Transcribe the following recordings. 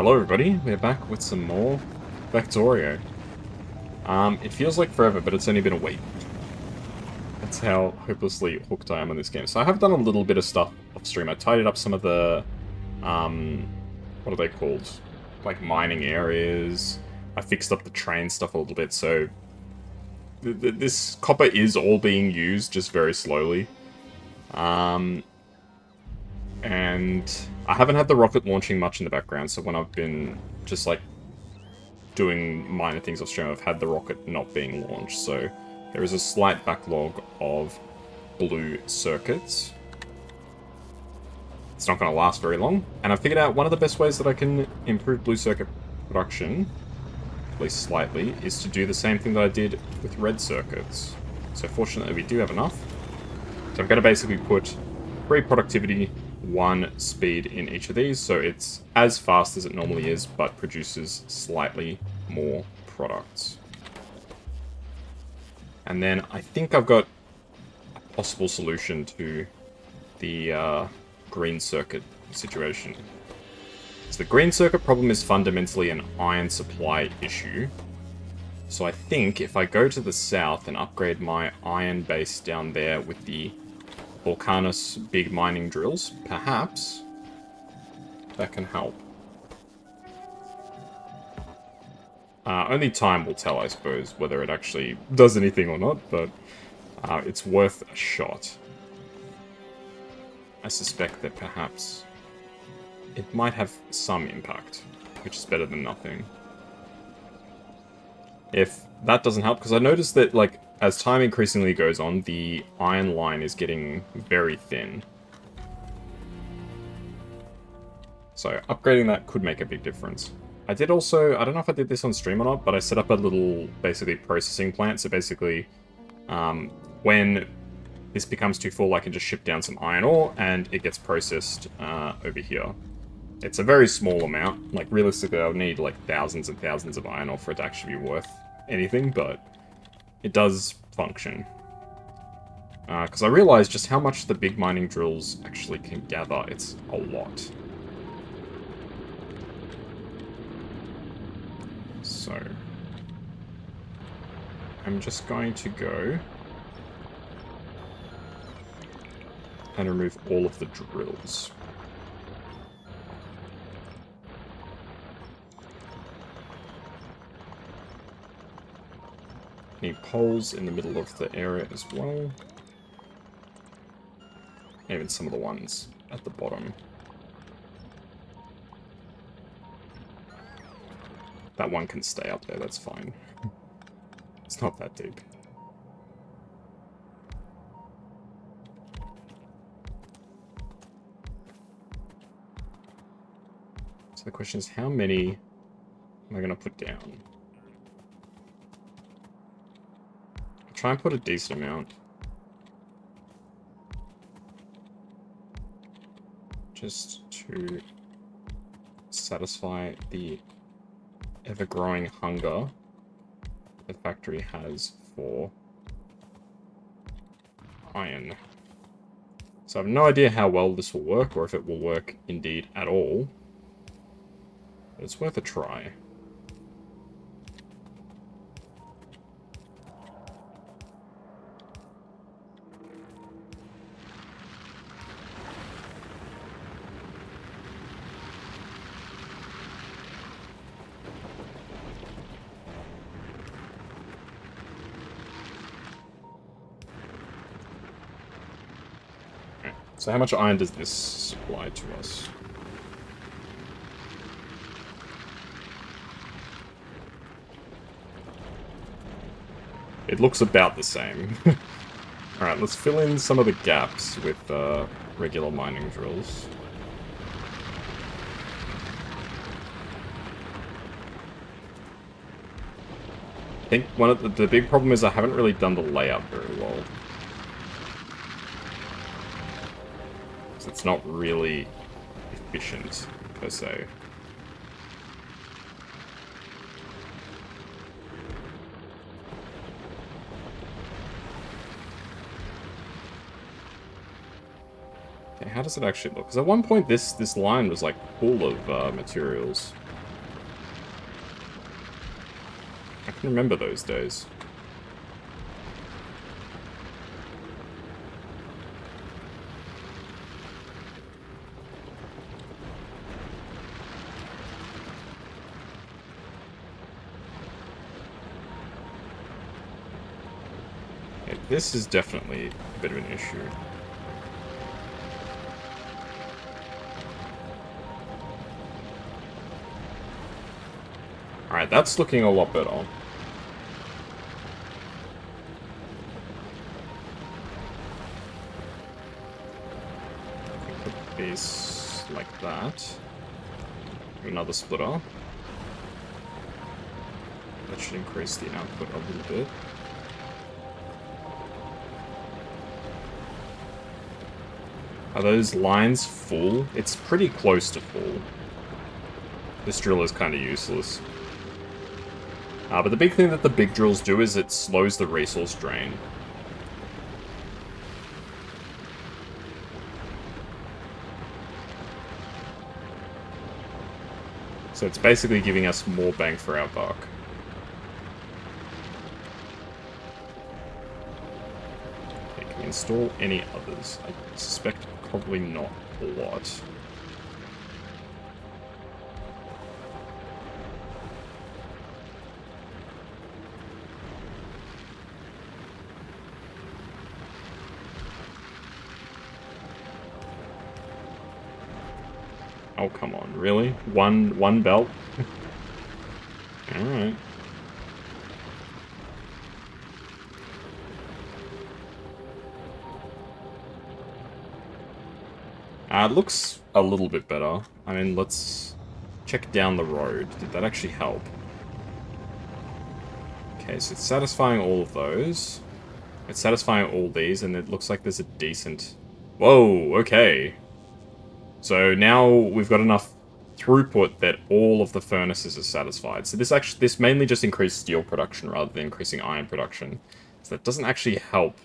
Hello everybody, we're back with some more Factorio. It feels like forever, but it's only been a week. That's how hopelessly hooked I am on this game. So I have done a little bit of stuff off stream. I tidied up some of the, what are they called? Like mining areas. I fixed up the train stuff a little bit, so this copper is all being used, just very slowly. And I haven't had the rocket launching much in the background, so when I've been just like doing minor things off stream, I've had the rocket not being launched, so there is a slight backlog of blue circuits. It's not going to last very long, and I figured out one of the best ways that I can improve blue circuit production, at least slightly, is to do the same thing that I did with red circuits. So fortunately we do have enough. So I'm going to basically put 3 productivity, 1 speed in each of these, so it's as fast as it normally is, but produces slightly more products. And then I think I've got a possible solution to the green circuit situation. So the green circuit problem is fundamentally an iron supply issue. So I think if I go to the south and upgrade my iron base down there with the Volcanus big mining drills, perhaps that can help. Only time will tell, I suppose, whether it actually does anything or not, but it's worth a shot. I suspect that perhaps it might have some impact, which is better than nothing. If that doesn't help, because I noticed that, like, as time increasingly goes on, the iron line is getting very thin. So upgrading that could make a big difference. I did also, I don't know if I did this on stream or not, but I set up a little, basically, processing plant. So basically, when this becomes too full, I can just ship down some iron ore, and it gets processed over here. It's a very small amount. Like, realistically, I would need, like, thousands and thousands of iron ore for it to actually be worth anything, but it does function. Because I realized just how much the big mining drills actually can gather. It's a lot. So I'm just going to go and remove all of the drills. Need poles in the middle of the area as well. Even some of the ones at the bottom. That one can stay up there, that's fine. It's not that deep. So the question is, how many am I going to put down? I'll try and put a decent amount. Just to satisfy the ever-growing hunger the factory has for iron. So I have no idea how well this will work, or if it will work indeed at all. But it's worth a try. So how much iron does this supply to us? It looks about the same. Alright, let's fill in some of the gaps with regular mining drills. I think one of the big problem is I haven't really done the layout very well. It's not really efficient, per se. Okay, how does it actually look? Because at one point this line was like full of materials. can remember those days. Okay, this is definitely a bit of an issue. Alright, that's looking a lot better. Put these like that. Another splitter. That should increase the output a little bit. Are those lines full? It's pretty close to full. This drill is kind of useless. But the big thing that the big drills do is it slows the resource drain. So it's basically giving us more bang for our buck. Okay, can we install any others? I suspect probably not a lot. Oh, come on, really? One belt? Alright. It looks a little bit better. I mean, let's check down the road. Did that actually help? Okay, so it's satisfying all of those. It's satisfying all these, and it looks like there's a decent... Whoa, okay. So now we've got enough throughput that all of the furnaces are satisfied. So this mainly just increased steel production rather than increasing iron production. So that doesn't actually help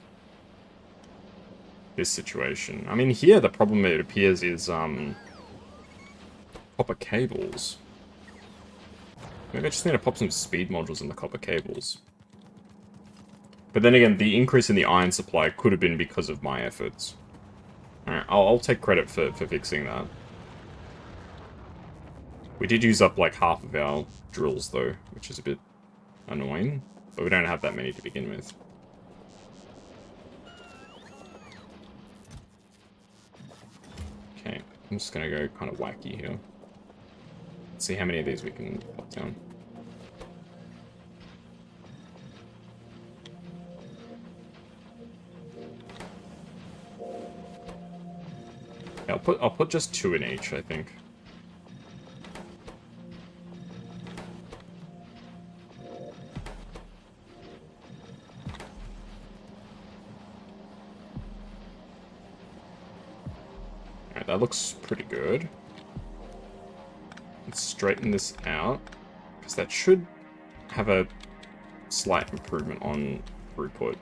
this situation. I mean, here the problem, it appears, is copper cables. Maybe I just need to pop some speed modules in the copper cables. But then again, the increase in the iron supply could have been because of my efforts. Alright, I'll take credit for fixing that. We did use up like half of our drills though, which is a bit annoying. But we don't have that many to begin with. Okay, I'm just gonna go kind of wacky here. Let's see how many of these we can pop down. Yeah, I'll put just 2 in each, I think. Alright, that looks pretty good. Let's straighten this out, because that should have a slight improvement on throughput.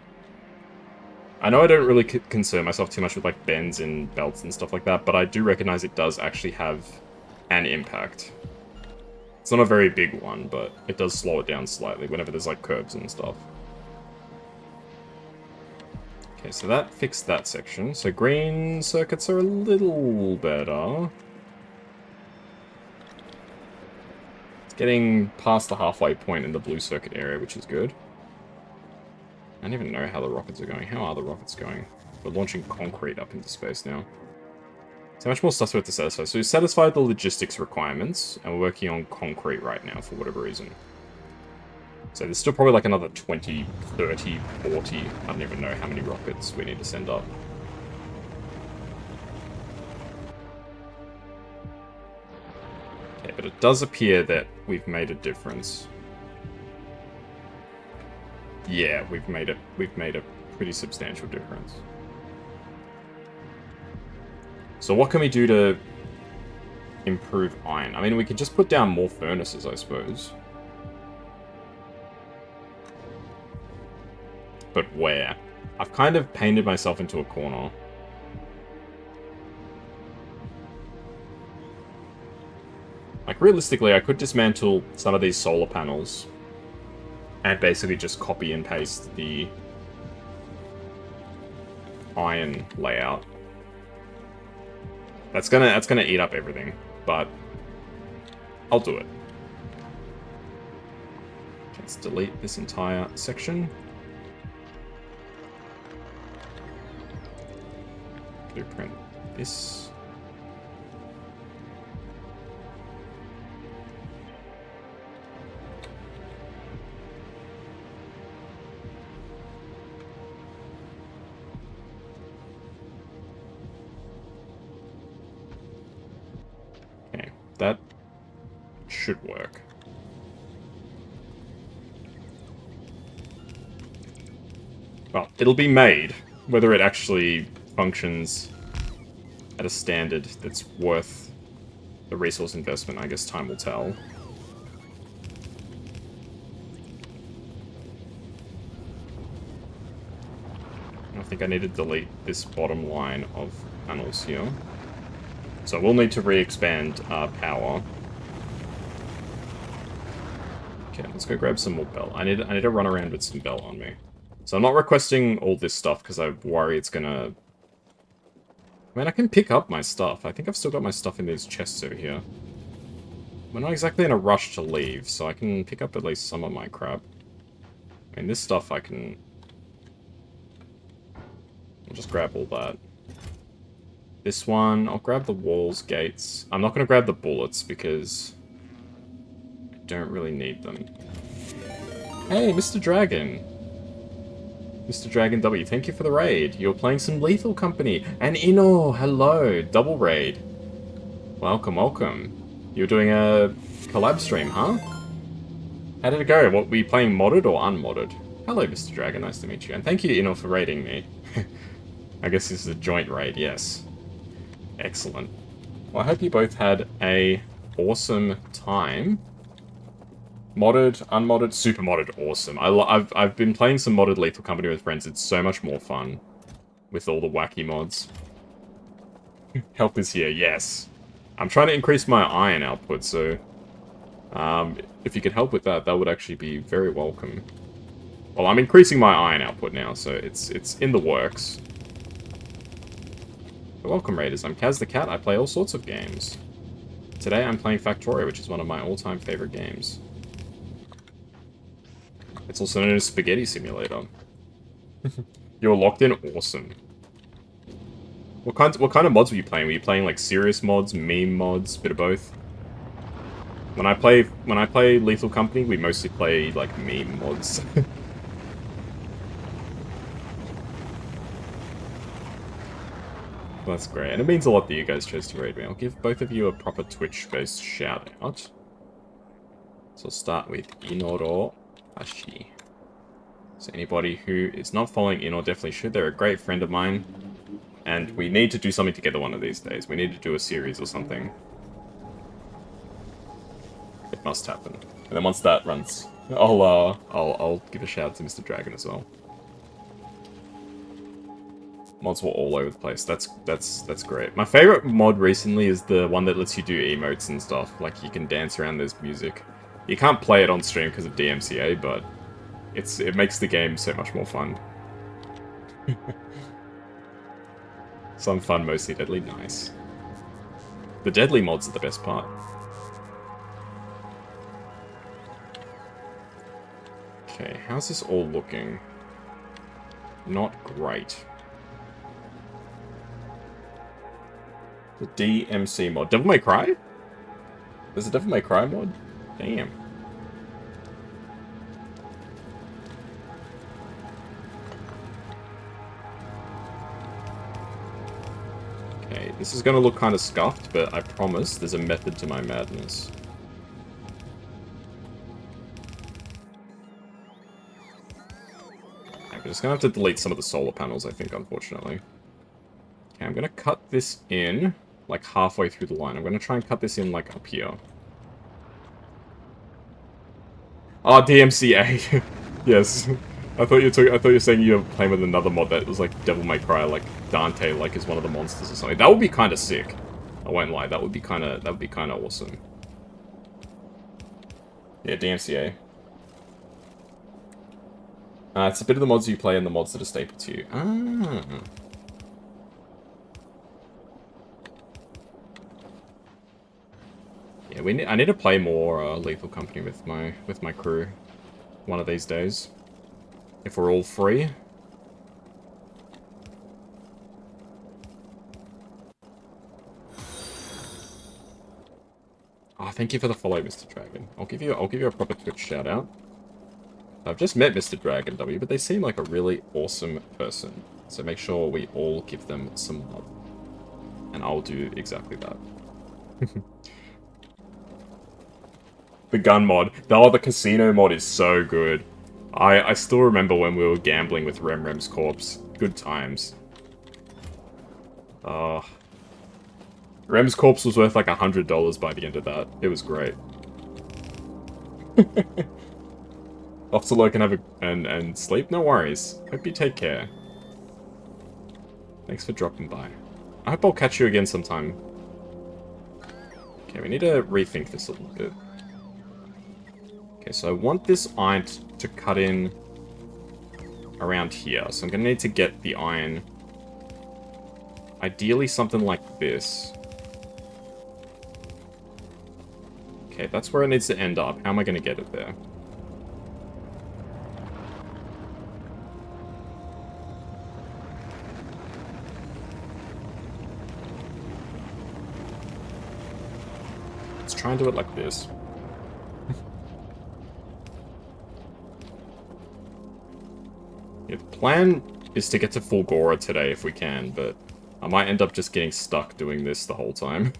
I know I don't really concern myself too much with like bends and belts and stuff like that, but I do recognize it does actually have an impact. It's not a very big one, but it does slow it down slightly whenever there's like curbs and stuff. Okay, so that fixed that section. So green circuits are a little better. It's getting past the halfway point in the blue circuit area, which is good. I don't even know how the rockets are going. How are the rockets going? We're launching concrete up into space now. So much more stuff we have to satisfy. So we satisfied the logistics requirements, and we're working on concrete right now for whatever reason. So there's still probably like another 20, 30, 40, I don't even know how many rockets we need to send up. Okay, but it does appear that we've made a difference. Yeah, we've made a pretty substantial difference. So what can we do to improve iron? I mean, we could just put down more furnaces, I suppose. But where? I've kind of painted myself into a corner. Like, realistically, I could dismantle some of these solar panels and basically just copy and paste the iron layout. That's gonna eat up everything, but I'll do it. Let's delete this entire section. Blueprint this. Okay, that should work. Well, it'll be made. Whether it actually functions at a standard that's worth the resource investment, I guess time will tell. I think I need to delete this bottom line of panels here. So we'll need to re-expand our power. Okay, let's go grab some more bell. I need to run around with some bell on me. So I'm not requesting all this stuff because I worry it's gonna... I mean, I can pick up my stuff. I think I've still got my stuff in these chests over here. We're not exactly in a rush to leave, so I can pick up at least some of my crap. I mean, this stuff I can... I'll just grab all that. This one, I'll grab the walls, gates. I'm not going to grab the bullets because I don't really need them. Hey, Mr. Dragon! Mr. Dragon W, thank you for the raid. You're playing some Lethal Company. And Ino, hello, double raid. Welcome, welcome. You're doing a collab stream, huh? How did it go? What, were you playing modded or unmodded? Hello, Mr. Dragon, nice to meet you. And thank you, Ino, for raiding me. I guess this is a joint raid, yes. Excellent. Well, I hope you both had a awesome time. Modded, unmodded, super modded, awesome. I've been playing some modded Lethal Company with friends. It's so much more fun with all the wacky mods. Help is here, yes. I'm trying to increase my iron output, so if you could help with that, that would actually be very welcome. Well, I'm increasing my iron output now, so it's in the works. But welcome, Raiders. I'm Kaz the Cat. I play all sorts of games. Today I'm playing Factorio, which is one of my all-time favorite games. It's also known as Spaghetti Simulator. You're locked in? Awesome. What kind of mods were you playing? Were you playing like serious mods, meme mods, bit of both? When I play Lethal Company, we mostly play like meme mods. That's great, and it means a lot that you guys chose to raid me. I'll give both of you a proper Twitch-based shout-out. So I'll start with Inoro Ashi. So anybody who is not following Ino definitely should. They're a great friend of mine. And we need to do something together one of these days. We need to do a series or something. It must happen. And then once that runs, I'll give a shout out to Mr. Dragon as well. Mods were all over the place. That's great. My favorite mod recently is the one that lets you do emotes and stuff. Like you can dance around this music. You can't play it on stream because of DMCA, but it makes the game so much more fun. Some fun, mostly deadly. Nice. The deadly mods are the best part. Okay, how's this all looking? Not great. The DMC mod. Devil May Cry? There's a Devil May Cry mod? Damn. Okay, this is gonna look kind of scuffed, but I promise there's a method to my madness. Okay, we're just gonna have to delete some of the solar panels, I think, unfortunately. Okay, I'm gonna cut this in, like, halfway through the line. I'm gonna try and cut this in, like, up here. Oh, DMCA! Yes. I thought you were saying you were playing with another mod that was like Devil May Cry, like Dante, like is one of the monsters or something. That would be kind of sick. I won't lie. That would be kind of awesome. Yeah, DMCA. It's a bit of the mods you play and the mods that are staple to you. Ah. Yeah, I need to play more Lethal Company with my crew one of these days. If we're all free. Oh, thank you for the follow, Mr. Dragon. I'll give you a proper Twitch shout out. I've just met Mr. Dragon W, but they seem like a really awesome person. So make sure we all give them some love. And I'll do exactly that. The gun mod. Oh, the casino mod is so good. I still remember when we were gambling with Rem's corpse. Good times. Rem's corpse was worth like $100 by the end of that. It was great. Off to lurk and have and sleep? No worries. Hope you take care. Thanks for dropping by. I hope I'll catch you again sometime. Okay, we need to rethink this a little bit. Okay, so I want this iron to cut in around here. So I'm going to need to get the iron. Ideally something like this. Okay, that's where it needs to end up. How am I going to get it there? Let's try and do it like this. Yeah, the plan is to get to Fulgora today if we can, but I might end up just getting stuck doing this the whole time.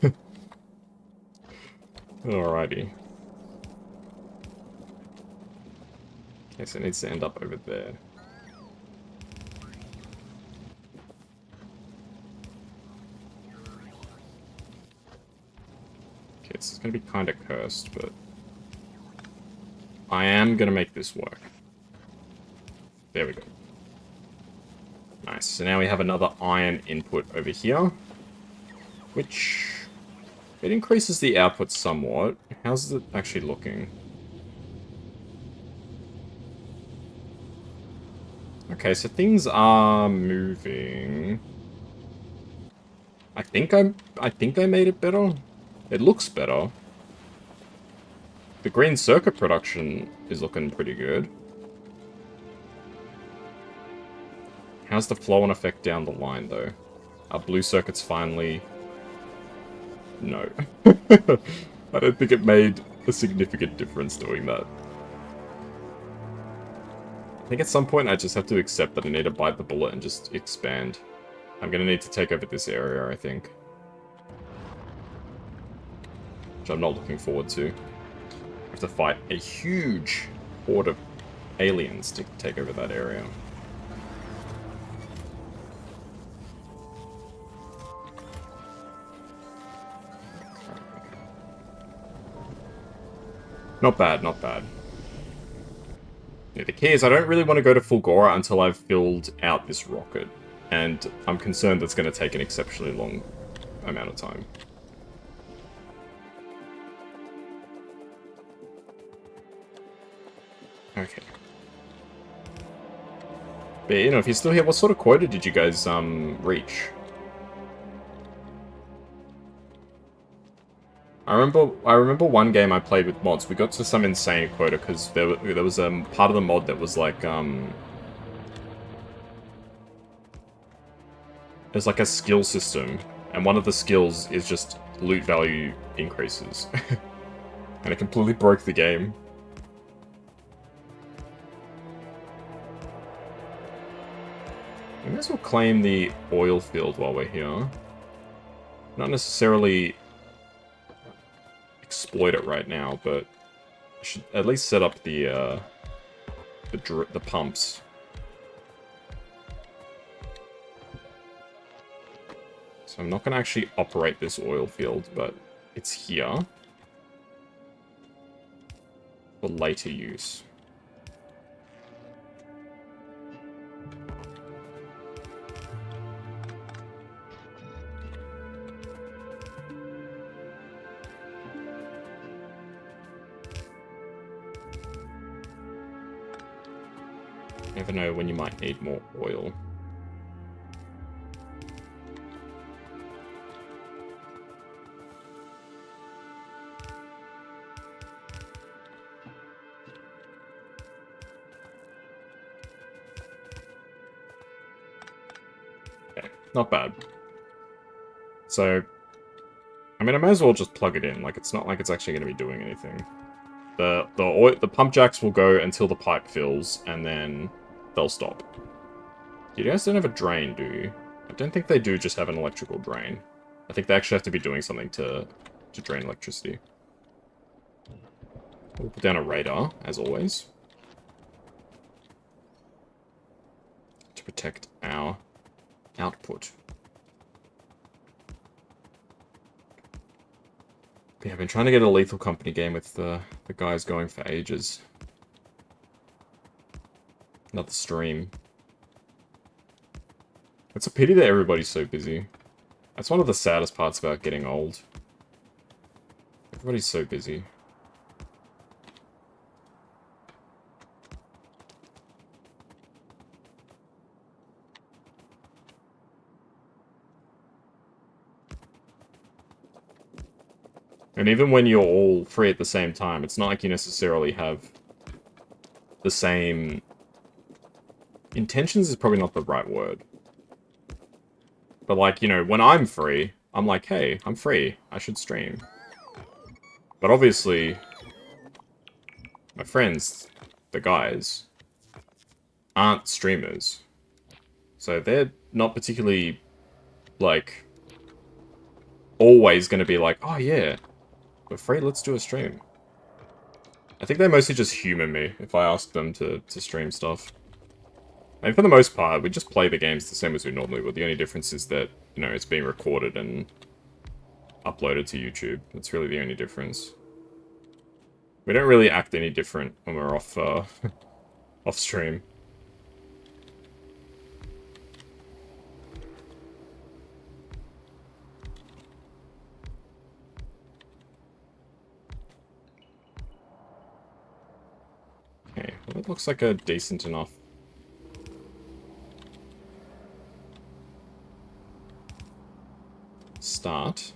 Alrighty. Okay, so it needs to end up over there. Okay, this is going to be kind of cursed, but I am going to make this work. There we go. Nice, so now we have another iron input over here, which it increases the output somewhat. How's it actually looking? Okay, so things are moving. I think I made it better. It looks better. The green circuit production is looking pretty good. How's the flow and effect down the line, though? Are blue circuits finally... No. I don't think it made a significant difference doing that. I think at some point I just have to accept that I need to bite the bullet and just expand. I'm gonna need to take over this area, I think. Which I'm not looking forward to. I have to fight a huge horde of aliens to take over that area. Not bad, not bad. Yeah, the key is I don't really want to go to Fulgora until I've filled out this rocket. And I'm concerned that's going to take an exceptionally long amount of time. Okay. But, you know, if you're still here, what sort of quota did you guys, reach? I remember one game I played with mods, we got to some insane quota, because there was part of the mod that was like, there's like a skill system, and one of the skills is just loot value increases. And it completely broke the game. We may as well claim the oil field while we're here. Not necessarily exploit it right now, but I should at least set up the pumps. So I'm not going to actually operate this oil field, but it's here for later use. Never know when you might need more oil. Okay, not bad. So, I mean, I may as well just plug it in. Like, it's not like it's actually going to be doing anything. The pump jacks will go until the pipe fills, and then they'll stop. You guys don't have a drain, do you? I don't think they do just have an electrical drain. I think they actually have to be doing something to drain electricity. We'll put down a radar, as always. To protect our output. Yeah, I've been trying to get a Lethal Company game with the guys going for ages. Another stream. It's a pity that everybody's so busy. That's one of the saddest parts about getting old. Everybody's so busy. And even when you're all free at the same time, it's not like you necessarily have the same... Intentions is probably not the right word. But like, you know, when I'm free, I'm like, hey, I'm free. I should stream. But obviously, my friends, the guys, aren't streamers. So they're not particularly, like, always going to be like, oh yeah, we're free, let's do a stream. I think they mostly just humor me if I ask them to stream stuff. And for the most part, we just play the games the same as we normally would. The only difference is that, you know, it's being recorded and uploaded to YouTube. That's really the only difference. We don't really act any different when we're off, off stream. Okay, well that looks like a decent enough. Start.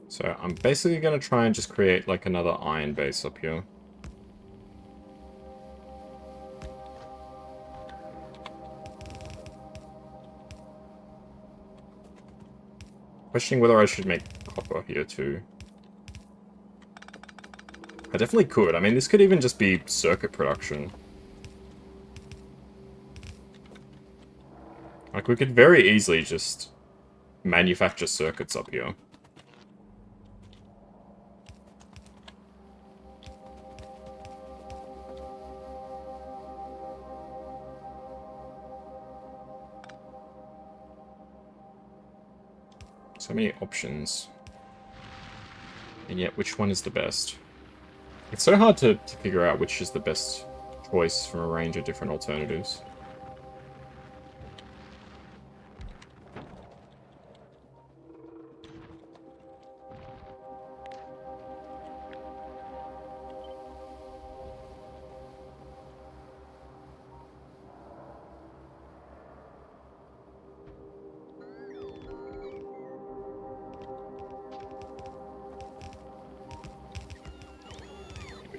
So I'm basically going to try and just create like another iron base up here. Questioning whether I should make copper here too. I definitely could. I mean, this could even just be circuit production. Like, we could very easily just manufacture circuits up here. So many options. And yet, which one is the best? It's so hard to figure out which is the best choice from a range of different alternatives.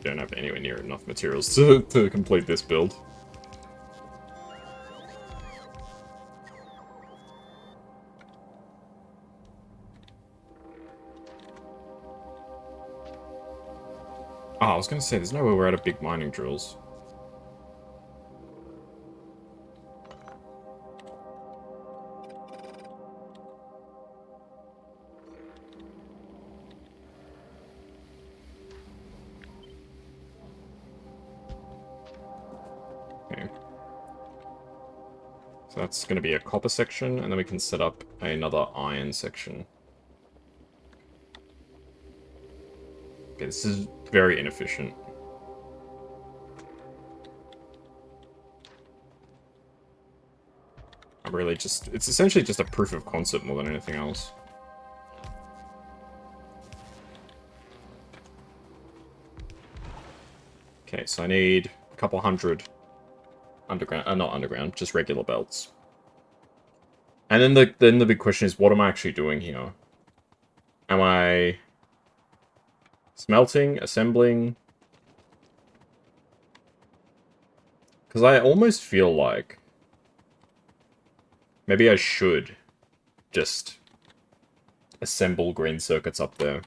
Don't have anywhere near enough materials to complete this build. Oh, I was going to say, there's no way we're out of big mining drills. Okay. So that's going to be a copper section, and then we can set up another iron section. Okay, this is very inefficient. I'm really just... It's essentially just a proof of concept more than anything else. Okay, so I need a couple hundred underground... not underground, just regular belts. And then the big question is, what am I actually doing here? Am I smelting, assembling? Because I almost feel like maybe I should just assemble green circuits up there.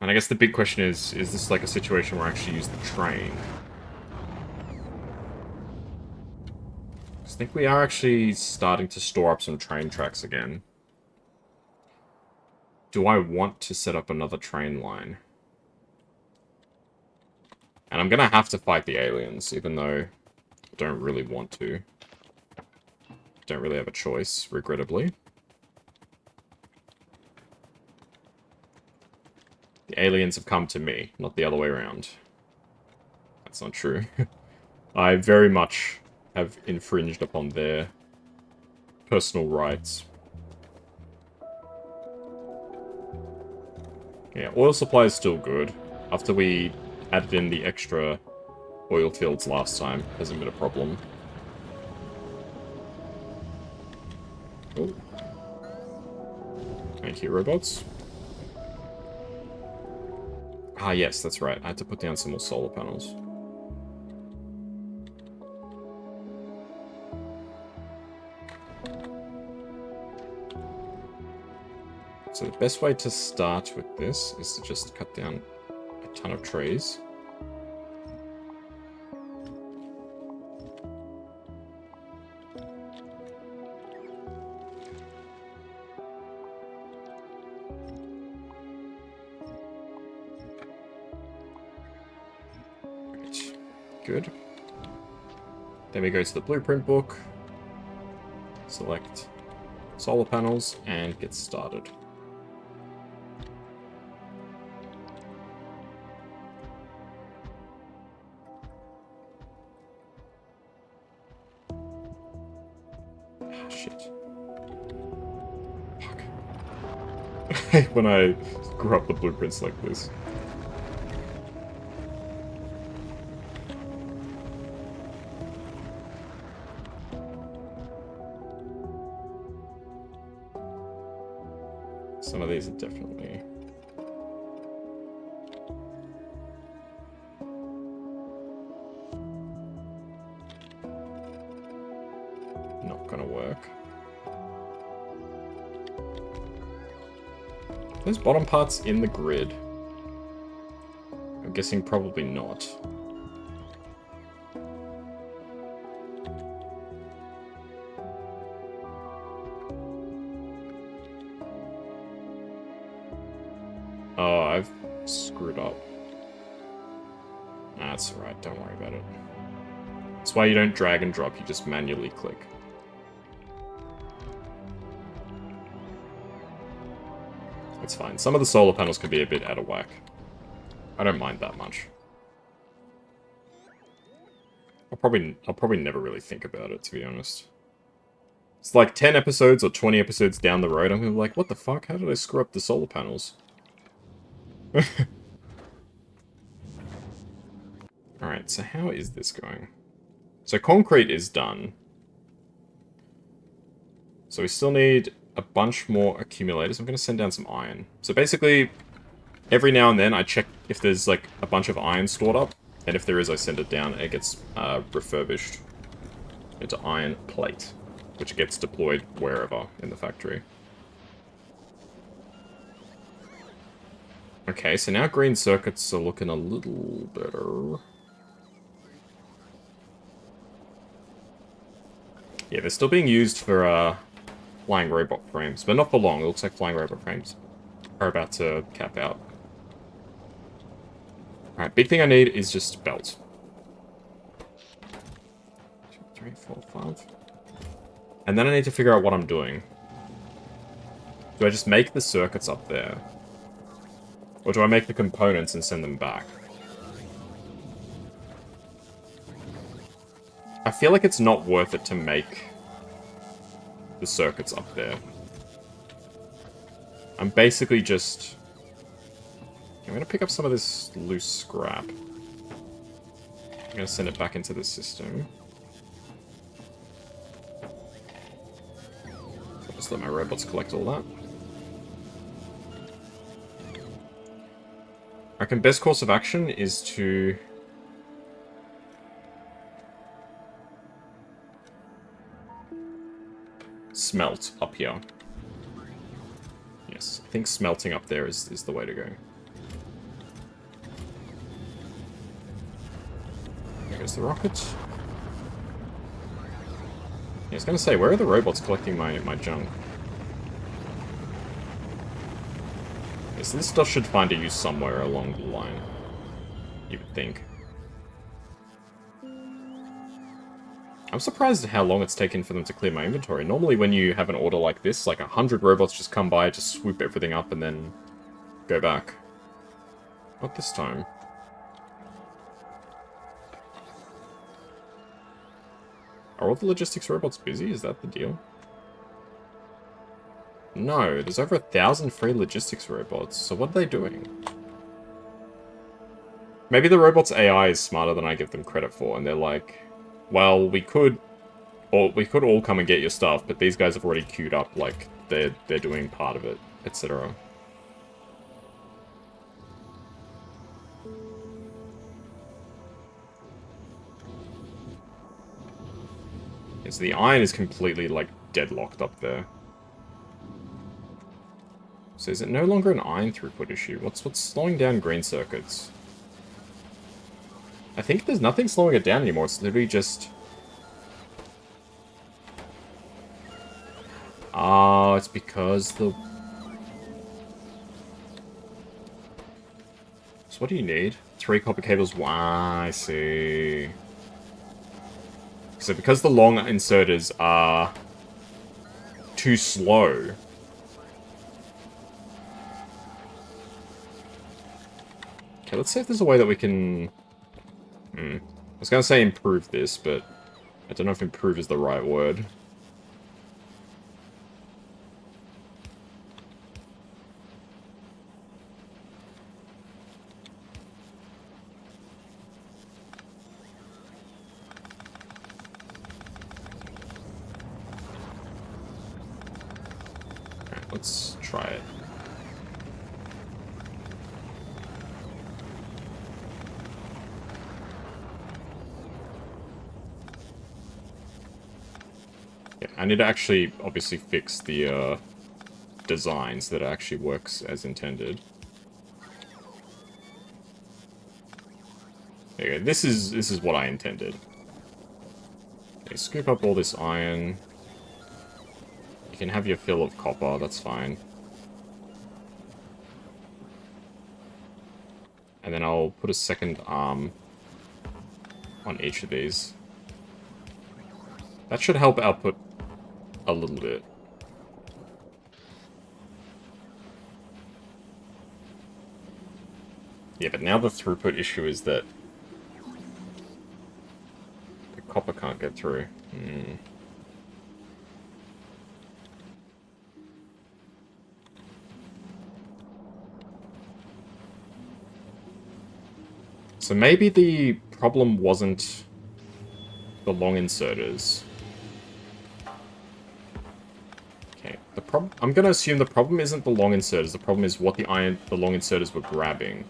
And I guess the big question is this like a situation where I actually use the train? I think we are actually starting to store up some train tracks again. Do I want to set up another train line? And I'm gonna have to fight the aliens, even though I don't really want to. Don't really have a choice, regrettably. The aliens have come to me, not the other way around. That's not true. I very much have infringed upon their personal rights. Yeah, oil supply is still good. After we added in the extra oil fields last time, hasn't been a problem. Oh. Thank you, robots. Ah, yes, that's right. I had to put down some more solar panels. So the best way to start with this is to just cut down a ton of trees. Right. Good. Then we go to the blueprint book, select solar panels, and get started. Shit. Fuck. I hate when I screw up the blueprints like this. Some of these are definitely... not gonna work. Those bottom parts in the grid? I'm guessing probably not. Oh, I've screwed up. That's alright, don't worry about it. That's why you don't drag and drop, you just manually click. It's fine. Some of the solar panels can be a bit out of whack. I don't mind that much. I'll probably never really think about it, to be honest. It's like 10 episodes or 20 episodes down the road, I'm gonna be like, what the fuck? How did I screw up the solar panels? Alright, so how is this going? So concrete is done. So we still need a bunch more accumulators. I'm going to send down some iron. So basically, every now and then I check if there's like a bunch of iron stored up. And if there is, I send it down and it gets refurbished into iron plate, which gets deployed wherever in the factory. Okay, so now green circuits are looking a little better. Yeah, they're still being used for flying robot frames, but not for long. It looks like flying robot frames are about to cap out. Alright, big thing I need is just belt. 2, 3, 4, 5. And then I need to figure out what I'm doing. Do I just make the circuits up there? Or do I make the components and send them back? I I feel like it's not worth it to make the circuits up there. I'm basically just... I'm going to pick up some of this loose scrap. I'm going to send it back into the system. I'll just let my robots collect all that. I reckon best course of action is to... smelt up here. Yes, I think smelting up there is the way to go. There goes the rocket. Yeah, I was going to say, where are the robots collecting my junk? Okay, so this stuff should find a use somewhere along the line. You would think. I'm surprised at how long it's taken for them to clear my inventory. Normally when you have an order like this, like 100 robots just come by, just swoop everything up and then go back. Not this time. Are all the logistics robots busy? Is that the deal? No, there's over 1,000 free logistics robots, so what are they doing? Maybe the robot's AI is smarter than I give them credit for, and they're like, well, we could all come and get your stuff, but these guys have already queued up, like, they're doing part of it, etc. Yeah, so the iron is completely, like, deadlocked up there. So is it no longer an iron throughput issue? What's slowing down green circuits? I think there's nothing slowing it down anymore, it's literally just... Oh, it's because the... So what do you need? 3 copper cables. Wow, I see. So because the long inserters are too slow... Okay, let's see if there's a way that we can... I was going to say improve this, but I don't know if improve is the right word. Alright, let's try it. Yeah, I need to actually, obviously, fix the design so that it actually works as intended. There you go. This is what I intended. Okay, scoop up all this iron. You can have your fill of copper, that's fine. And then I'll put a second arm on each of these. That should help output a little bit. Yeah, but now the throughput issue is that the copper can't get through. So maybe the problem wasn't the long inserters. Okay, I'm gonna assume the problem isn't the long inserters, the problem is what the long inserters were grabbing.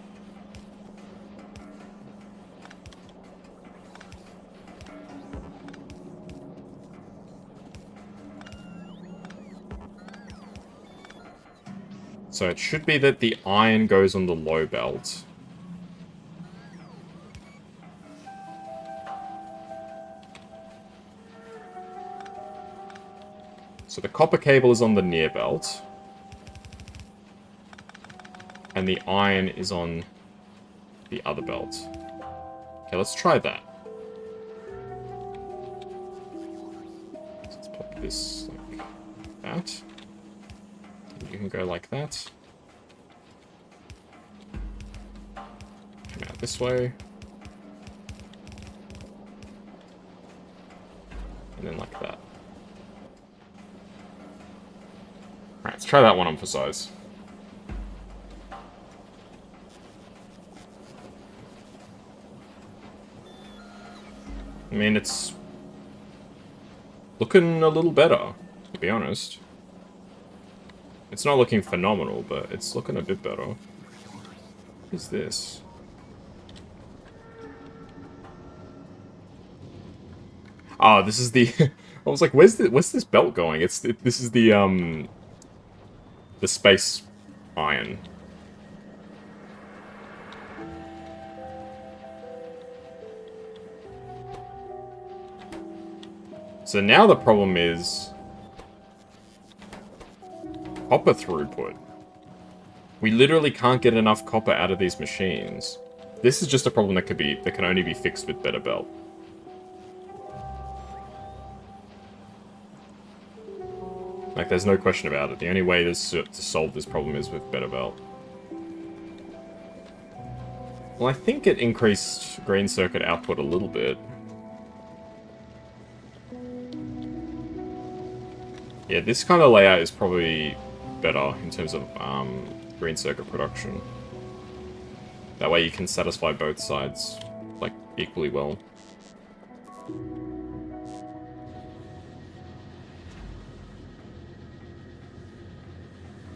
So it should be that the iron goes on the low belt. So the copper cable is on the near belt. And the iron is on the other belt. Okay, let's try that. Let's pop this like that. You can go like that. Come out this way. Alright, let's try that one on for size. I mean, it's looking a little better, to be honest. It's not looking phenomenal, but it's looking a bit better. What is this? Ah, this is the... I was like, where's this belt going? This is the space iron. So now the problem is copper throughput. We literally can't get enough copper out of these machines. This is just a problem that can only be fixed with better belt. Like, there's no question about it. The only way to solve this problem is with better belt. Well, I think it increased green circuit output a little bit. Yeah, this kind of layout is probably better in terms of green circuit production. That way you can satisfy both sides, like, equally well.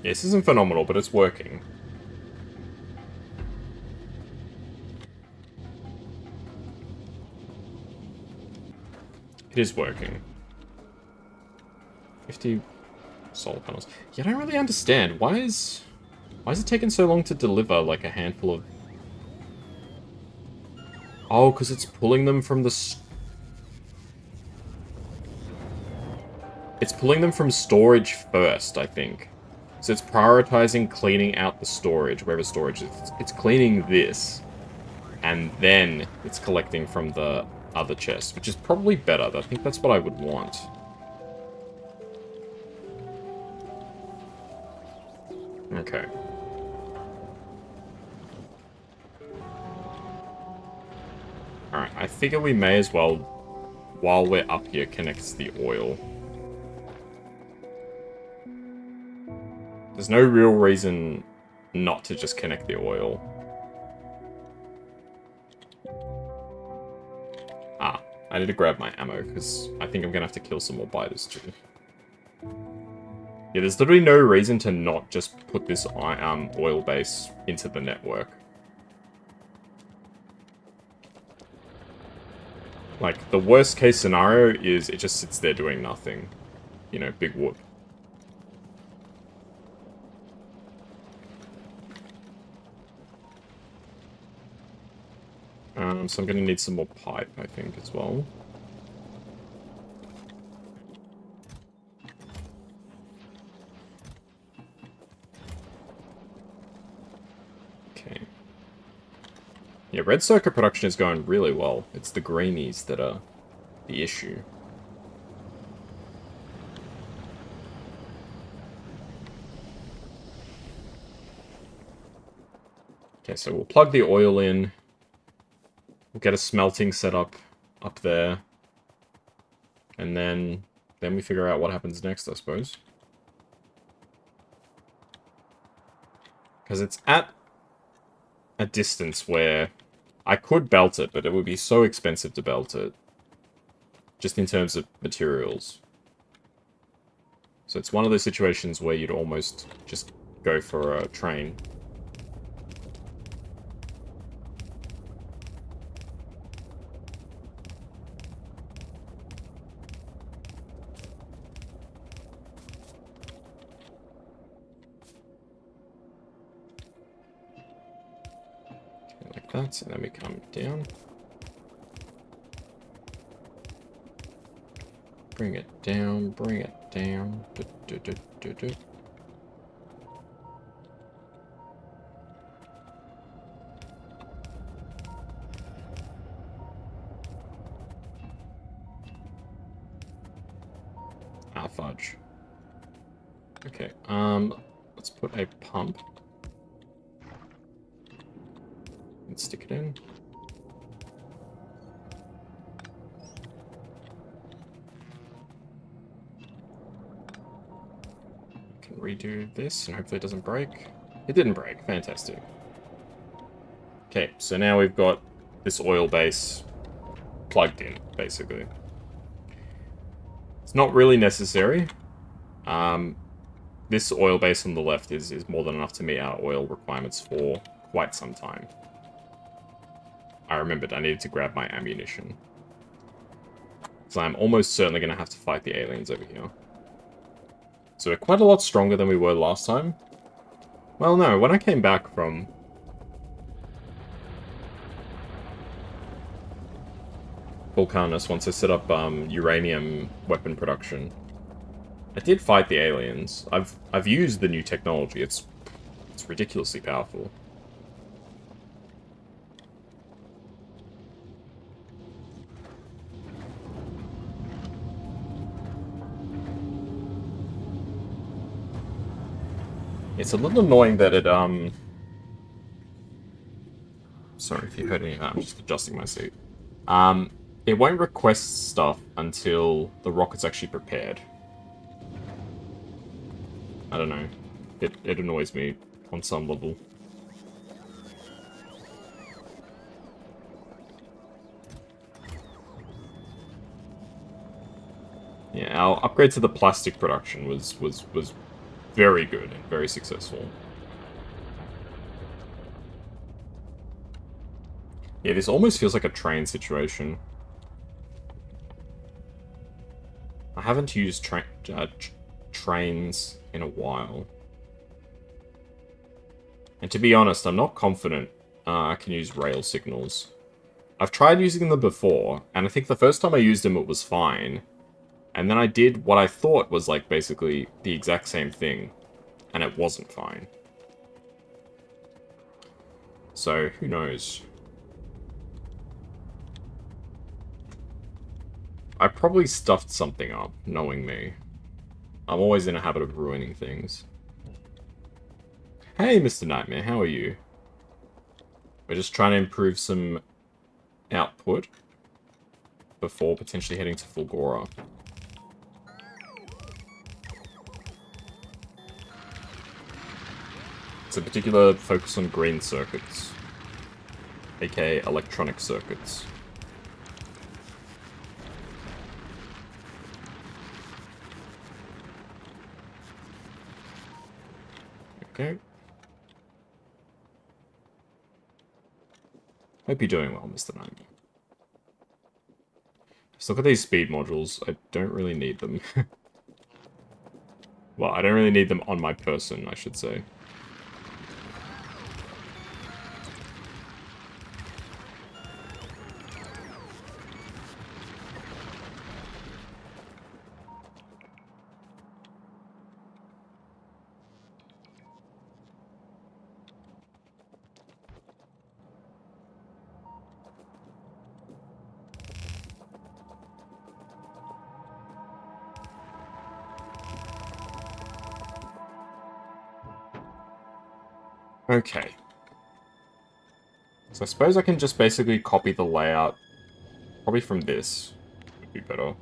Yeah, this isn't phenomenal, but it's working. It is working. 50 solar panels. Yeah, I don't really understand. Why is it taking so long to deliver, like, a handful of... Oh, because it's pulling them from the... It's pulling them from storage first, I think. So it's prioritizing cleaning out the storage, wherever storage is. It's cleaning this. And then it's collecting from the other chest, which is probably better. I think that's what I would want. Okay. Alright, I figure we may as well, while we're up here, connect the oil. There's no real reason not to just connect the oil. Ah, I need to grab my ammo, because I think I'm going to have to kill some more biters too. Yeah, there's literally no reason to not just put this oil base into the network. Like, the worst case scenario is it just sits there doing nothing. You know, big whoop. So I'm going to need some more pipe, I think, as well. Okay. Yeah, red circuit production is going really well. It's the greenies that are the issue. Okay, so we'll plug the oil in. We'll get a smelting set up there. And then we figure out what happens next, I suppose. Because it's at a distance where I could belt it, but it would be so expensive to belt it. Just in terms of materials. So it's one of those situations where you'd almost just go for a train. Like that, and then we come down. Bring it down, bring it down. Ah, fudge. Okay, let's put a pump. And stick it in. Can redo this and hopefully it doesn't break. It didn't break. Fantastic. Okay, so now we've got this oil base plugged in, basically. It's not really necessary. This oil base on the left is more than enough to meet our oil requirements for quite some time. I remembered I needed to grab my ammunition. So I'm almost certainly going to have to fight the aliens over here. So we're quite a lot stronger than we were last time. Well, no, when I came back from... Vulcanus, once I set up uranium weapon production, I did fight the aliens. I've used the new technology. It's ridiculously powerful. It's a little annoying that it sorry if you heard any of that, I'm just adjusting my seat. It won't request stuff until the rocket's actually prepared. I don't know. It annoys me on some level. Yeah, our upgrade to the plastic production was very good and very successful. Yeah, this almost feels like a train situation. I haven't used trains in a while. And to be honest, I'm not confident I can use rail signals. I've tried using them before, and I think the first time I used them it was fine. And then I did what I thought was like basically the exact same thing, and it wasn't fine. So, who knows? I probably stuffed something up, knowing me. I'm always in a habit of ruining things. Hey, Mr. Nightmare, how are you? We're just trying to improve some output before potentially heading to Fulgora. It's a particular focus on green circuits, aka electronic circuits. Okay. Hope you're doing well, Mr. Nightmare. Just look at these speed modules. I don't really need them. Well, I don't really need them on my person, I should say. Okay. So I suppose I can just basically copy the layout, probably from this. Would be better.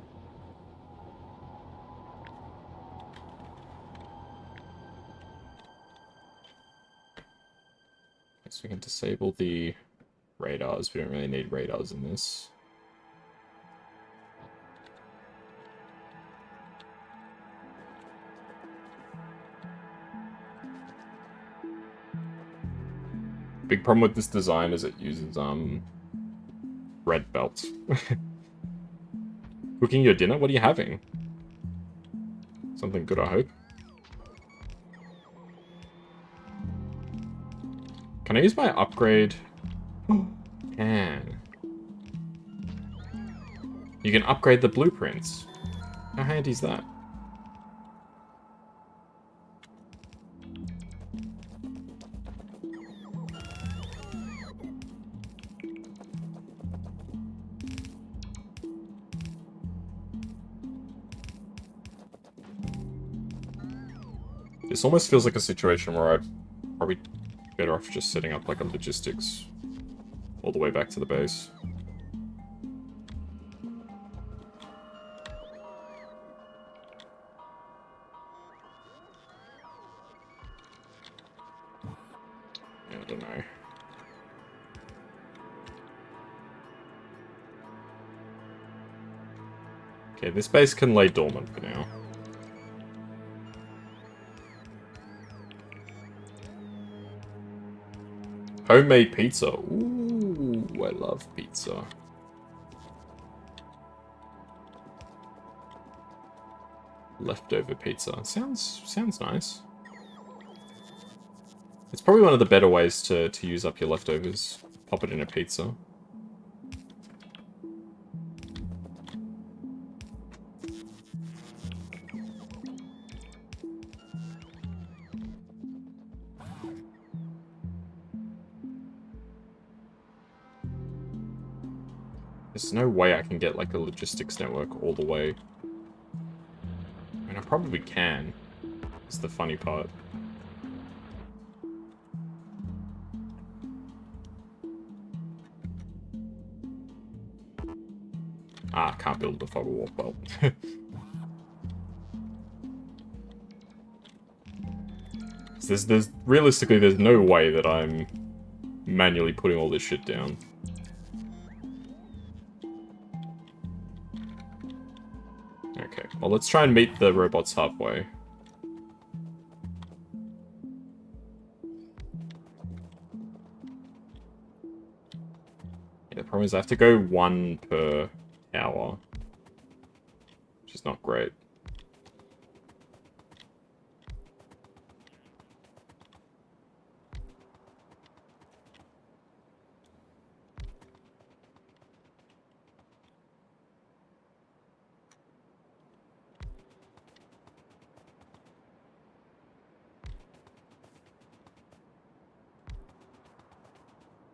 So we can disable the radars. We don't really need radars in this. Big problem with this design is it uses red belts. Cooking your dinner? What are you having? Something good, I hope. Can I use my upgrade? Can. You can upgrade the blueprints. How handy is that? This almost feels like a situation where I'd probably better off just setting up like a logistics all the way back to the base. I don't know. Okay, this base can lay dormant for now. Homemade pizza. Ooh, I love pizza. Leftover pizza. Sounds nice. It's probably one of the better ways to use up your leftovers. Pop it in a pizza. There's no way I can get, like, a logistics network all the way. I mean, I probably can. It's the funny part. Ah, can't build the fog of war belt. There's realistically, there's no way that I'm manually putting all this shit down. Okay, well, let's try and meet the robots halfway. Yeah, the problem is I have to go 1 per hour, which is not great.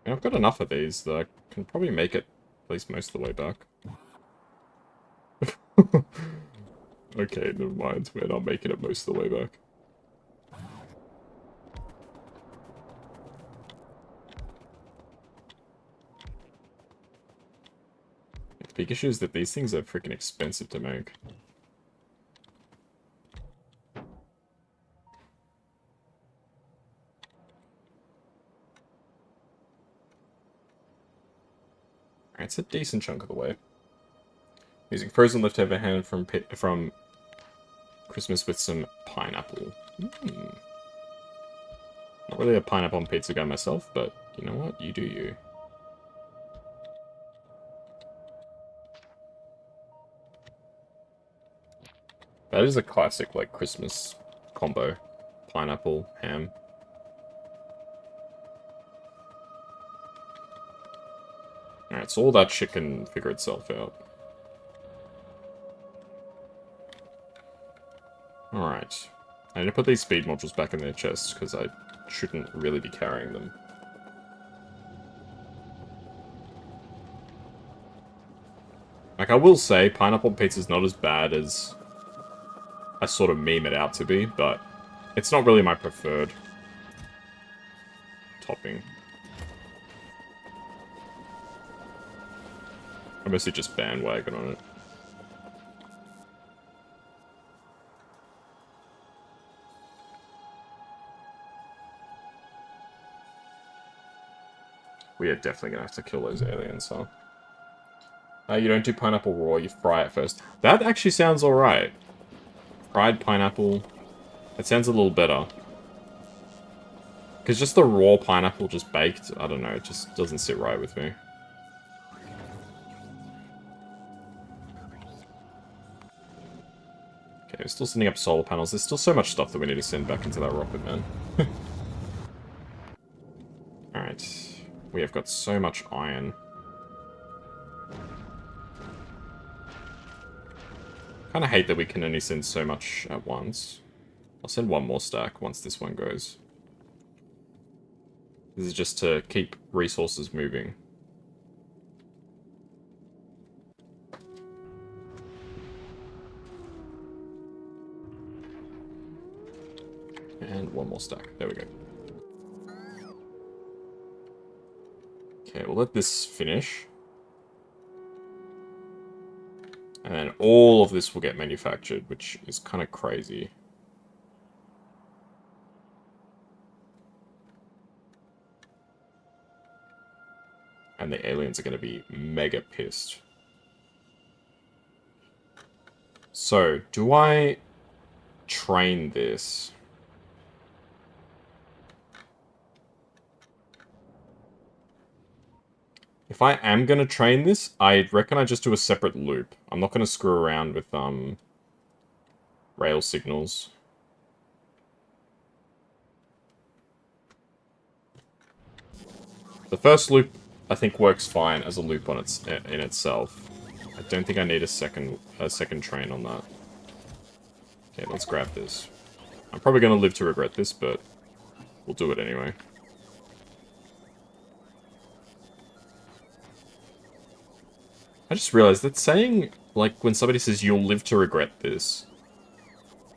And I've got enough of these that I can probably make it at least most of the way back. Okay, never mind. We're not making it most of the way back. The big issue is that these things are freaking expensive to make. Alright, it's a decent chunk of the way. Using frozen leftover ham from Christmas with some pineapple. Mm. Not really a pineapple on pizza guy myself, but you know what? You do you. That is a classic, like, Christmas combo. Pineapple, ham. Alright, so all that shit can figure itself out. Alright. I need to put these speed modules back in their chests, because I shouldn't really be carrying them. Like, I will say, pineapple pizza's not as bad as I sort of meme it out to be, but it's not really my preferred topping. I mostly just bandwagon on it. We are definitely gonna have to kill those aliens, huh? You don't do pineapple raw, you fry it first. That actually sounds alright. Fried pineapple. That sounds a little better. Because just the raw pineapple just baked, I don't know, it just doesn't sit right with me. Okay, we're still sending up solar panels. There's still so much stuff that we need to send back into that rocket, man. Alright. We have got so much iron. Kind of hate that we can only send so much at once. I'll send one more stack once this one goes. This is just to keep resources moving. And one more stack. There we go. Okay, we'll let this finish. And then all of this will get manufactured, which is kind of crazy. And the aliens are going to be mega pissed. So, do I train this? If I am going to train this, I reckon I just do a separate loop. I'm not going to screw around with rail signals. The first loop, I think, works fine as a loop on in itself. I don't think I need a second train on that. Okay, let's grab this. I'm probably going to live to regret this, but we'll do it anyway. I just realized that saying, like, when somebody says you'll live to regret this,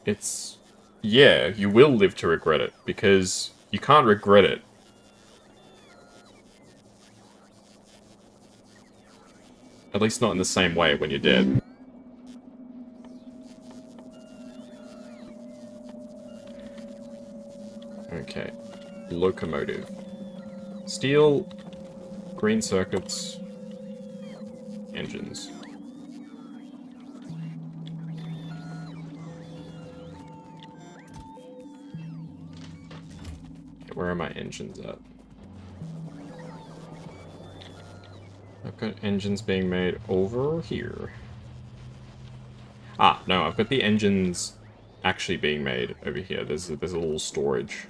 it's... yeah, you will live to regret it, because you can't regret it. At least not in the same way when you're dead. Okay. Locomotive. Steel, green circuits, engines. Okay, where are my engines at? I've got engines being made over here. Ah, no, I've got the engines actually being made over here. There's a little storage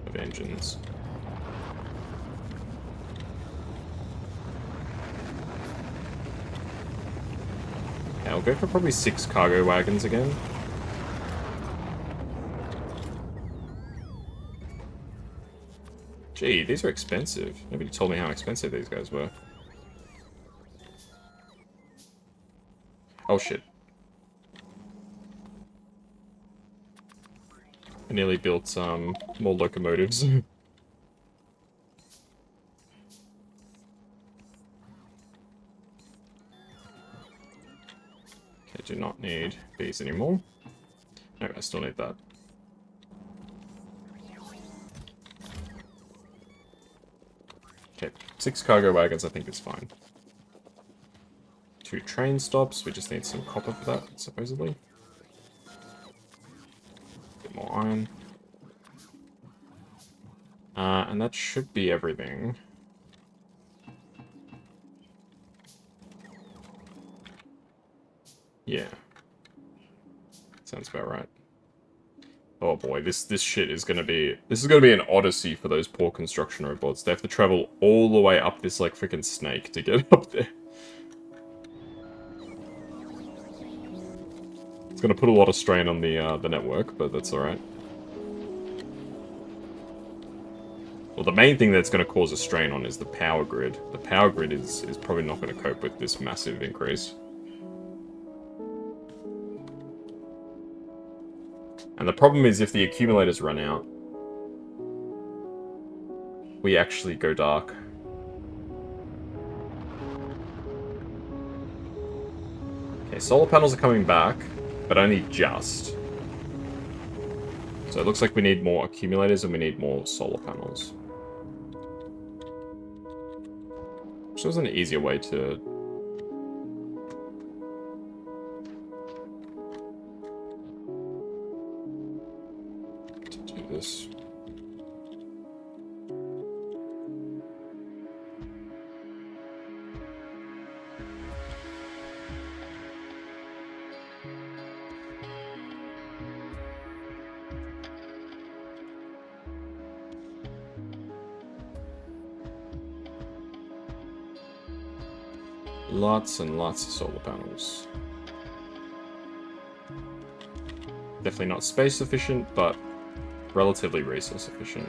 of engines. Okay, I'll go for probably 6 cargo wagons again. Gee, these are expensive. Nobody told me how expensive these guys were. Oh shit. I nearly built more locomotives. Okay, do not need these anymore. No, I still need that. Okay, 6 cargo wagons I think is fine. 2 train stops, we just need some copper for that, supposedly. Bit more iron. And that should be everything. Yeah. Sounds about right. Oh boy, this shit is gonna be... this is gonna be an odyssey for those poor construction robots. They have to travel all the way up this, like, freaking snake to get up there. It's gonna put a lot of strain on the network, but that's alright. Well, the main thing that's gonna cause a strain on is the power grid. The power grid is probably not gonna cope with this massive increase. And the problem is if the accumulators run out, we actually go dark. Okay, solar panels are coming back, but only just. So it looks like we need more accumulators and we need more solar panels. Which was an easier way to... do this. Lots and lots of solar panels. Definitely not space efficient, but relatively resource efficient.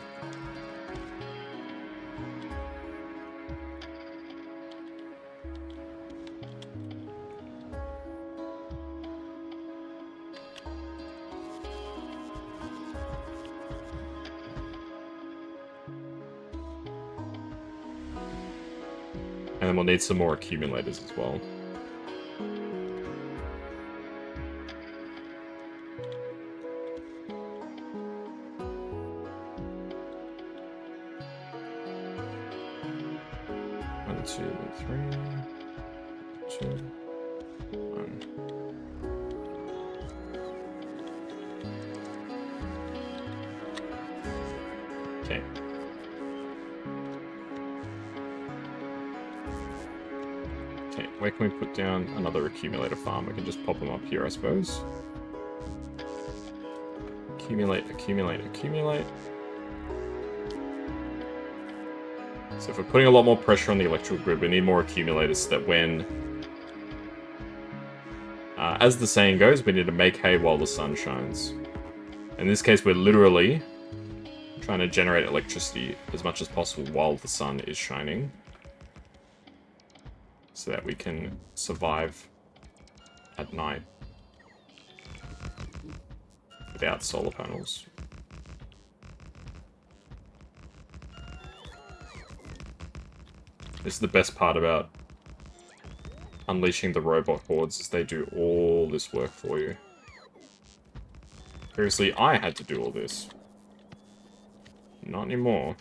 And then we'll need some more accumulators as well. 2, 3, 2, 1. Okay. Okay, where can we put down another accumulator farm? We can just pop them up here, I suppose. Accumulate, accumulate, accumulate. So if we're putting a lot more pressure on the electrical grid, we need more accumulators so that when... as the saying goes, we need to make hay while the sun shines. In this case, we're literally trying to generate electricity as much as possible while the sun is shining, so that we can survive at night without solar panels. This is the best part about unleashing the robot hordes, is they do all this work for you. Previously, I had to do all this. Not anymore.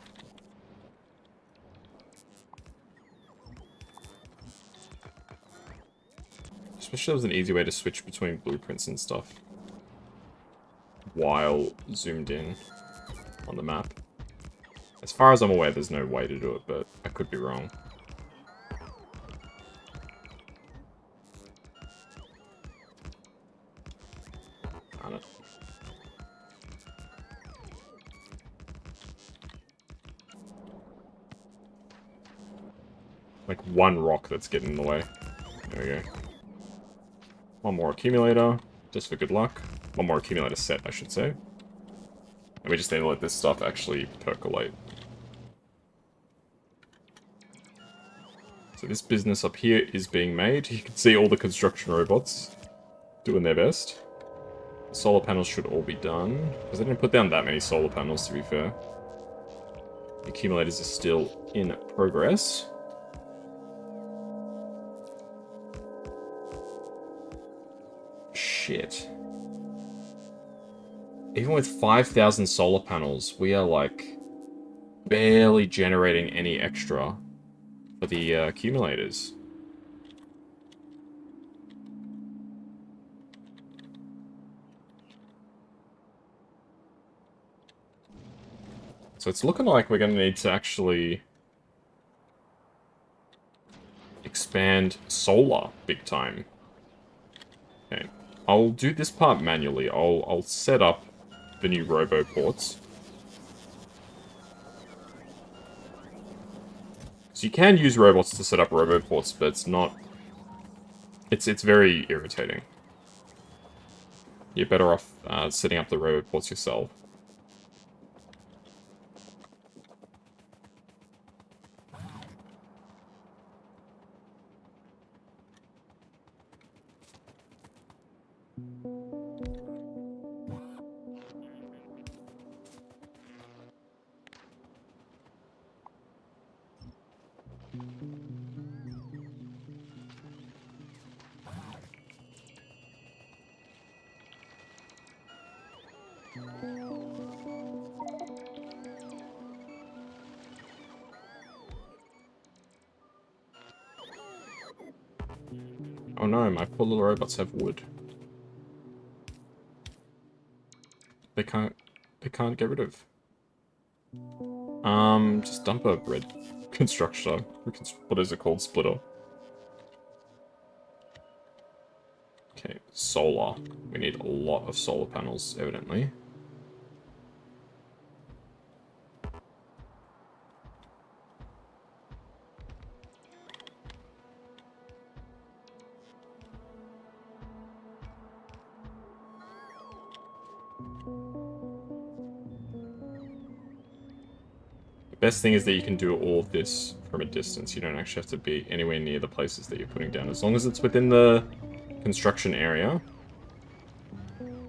Especially there was an easy way to switch between blueprints and stuff while zoomed in on the map. As far as I'm aware, there's no way to do it, but I could be wrong. Darn it. Like one rock that's getting in the way. There we go. One more accumulator, just for good luck. One more accumulator set, I should say. And we just need to let this stuff actually percolate. So this business up here is being made. You can see all the construction robots doing their best. The solar panels should all be done, because I didn't put down that many solar panels, to be fair. The accumulators are still in progress. Shit. Even with 5,000 solar panels, we are like barely generating any extra for the accumulators. So it's looking like we're going to need to actually expand solar big time. Okay, I'll do this part manually. I'll set up the new roboports. So you can use robots to set up roboports, but it's not... It's very irritating. You're better off setting up the roboports yourself. Oh no, my poor little robots have wood. They can't get rid of. Just dump a red constructor. What is it called? Splitter. Okay, solar. We need a lot of solar panels, evidently. Best thing is that you can do all of this from a distance. You don't actually have to be anywhere near the places that you're putting down. As long as it's within the construction area,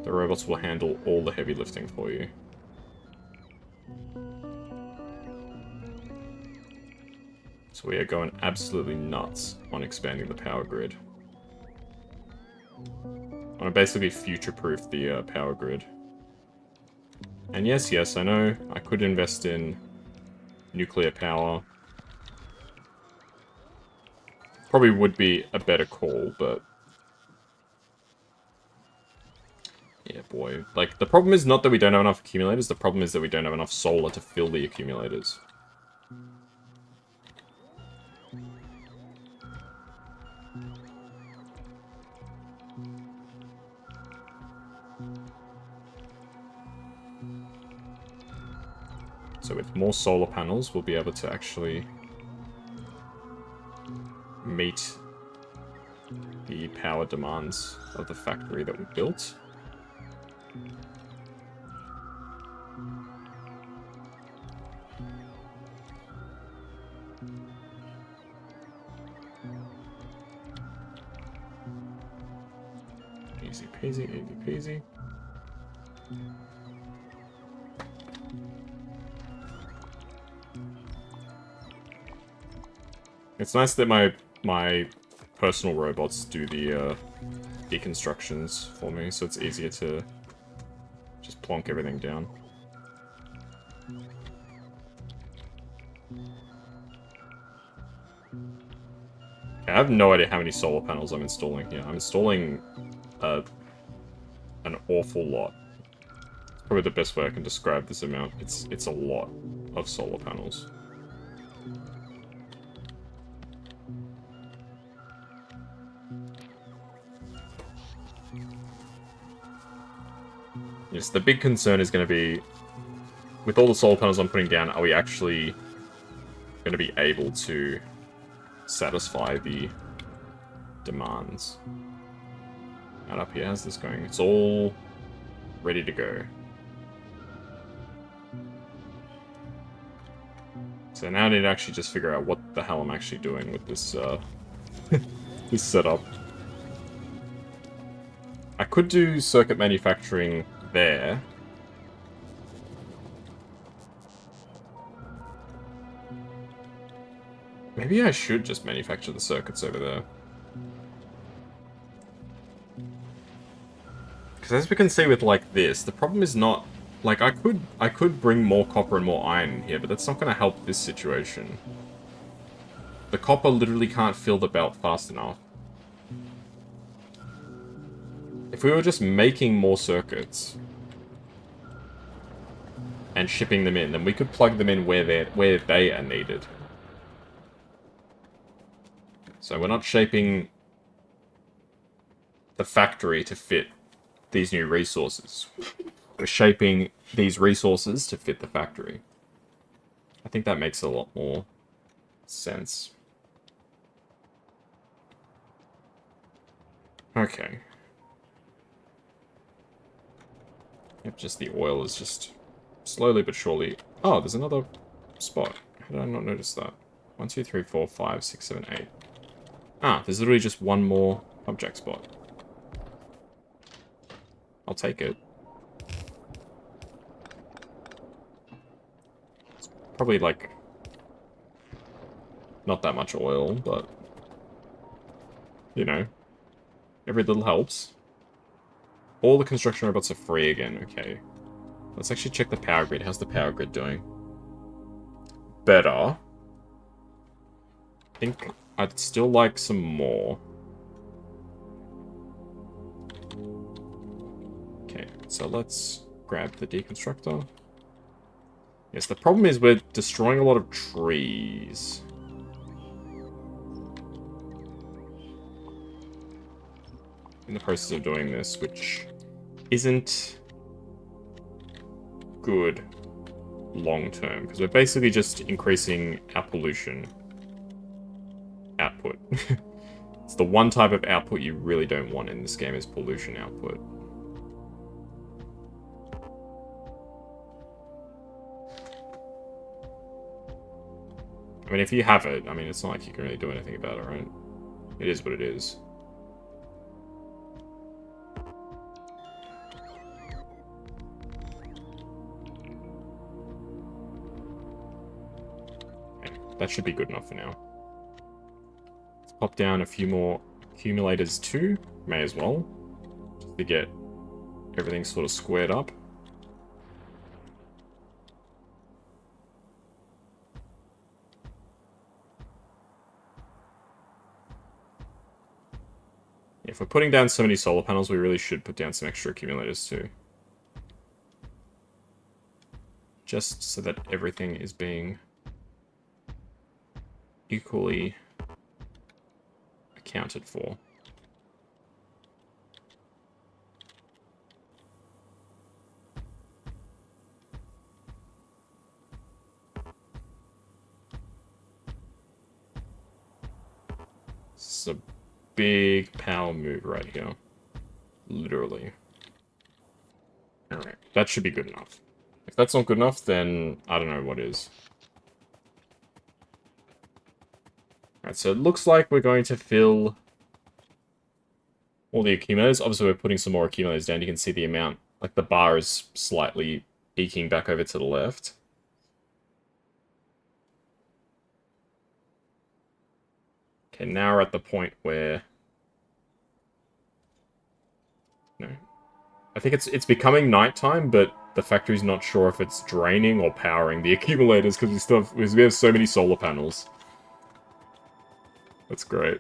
the robots will handle all the heavy lifting for you. So we are going absolutely nuts on expanding the power grid. I want to basically future-proof the power grid. And yes, I know I could invest in nuclear power. Probably would be a better call, but... Yeah, boy. Like, the problem is not that we don't have enough accumulators, the problem is that we don't have enough solar to fill the accumulators. So with more solar panels, we'll be able to actually meet the power demands of the factory that we built. Easy peasy, easy peasy. It's nice that my personal robots do the deconstructions for me, so it's easier to just plonk everything down. Okay, I have no idea how many solar panels I'm installing here. I'm installing an awful lot. It's probably the best way I can describe this amount. It's a lot of solar panels. Yes, the big concern is going to be, with all the solar panels I'm putting down, are we actually going to be able to satisfy the demands? And up here, how's this going? It's all ready to go. So now I need to actually just figure out what the hell I'm actually doing with this, this setup. I could do circuit manufacturing there. Maybe I should just manufacture the circuits over there. Because as we can see with, like, this, the problem is not... Like, I could bring more copper and more iron in here, but that's not going to help this situation. The copper literally can't fill the belt fast enough. If we were just making more circuits and shipping them in, then we could plug them in where they are needed. So we're not shaping the factory to fit these new resources. We're shaping these resources to fit the factory. I think that makes a lot more sense. Okay. Yep, just the oil is just slowly but surely... Oh, there's another spot. How did I not notice that? 1, 2, 3, 4, 5, 6, 7, 8. Ah, there's literally just one more object spot. I'll take it. It's probably, like, not that much oil, but... You know. Every little helps. All the construction robots are free again, okay. Let's actually check the power grid. How's the power grid doing? Better. I think I'd still like some more. Okay, so let's grab the deconstructor. Yes, the problem is we're destroying a lot of trees. In the process of doing this, which isn't good long term, because we're basically just increasing our pollution output. It's the one type of output you really don't want in this game, is pollution output. I mean, if you have it, I mean, it's not like you can really do anything about it, right? It is what it is. Okay, that should be good enough for now. Let's pop down a few more accumulators too. May as well. Just to get everything sort of squared up. if we're putting down so many solar panels, we really should put down some extra accumulators too. Just so that everything is being equally accounted for. This is a big power move right here. Literally. Alright, that should be good enough. If that's not good enough, then I don't know what is. Alright, so it looks like we're going to fill all the accumulators. Obviously, we're putting some more accumulators down. You can see the amount, like the bar is slightly eking back over to the left. Okay, now we're at the point where... No. I think it's becoming nighttime, but the factory's not sure if it's draining or powering the accumulators because we have so many solar panels. That's great.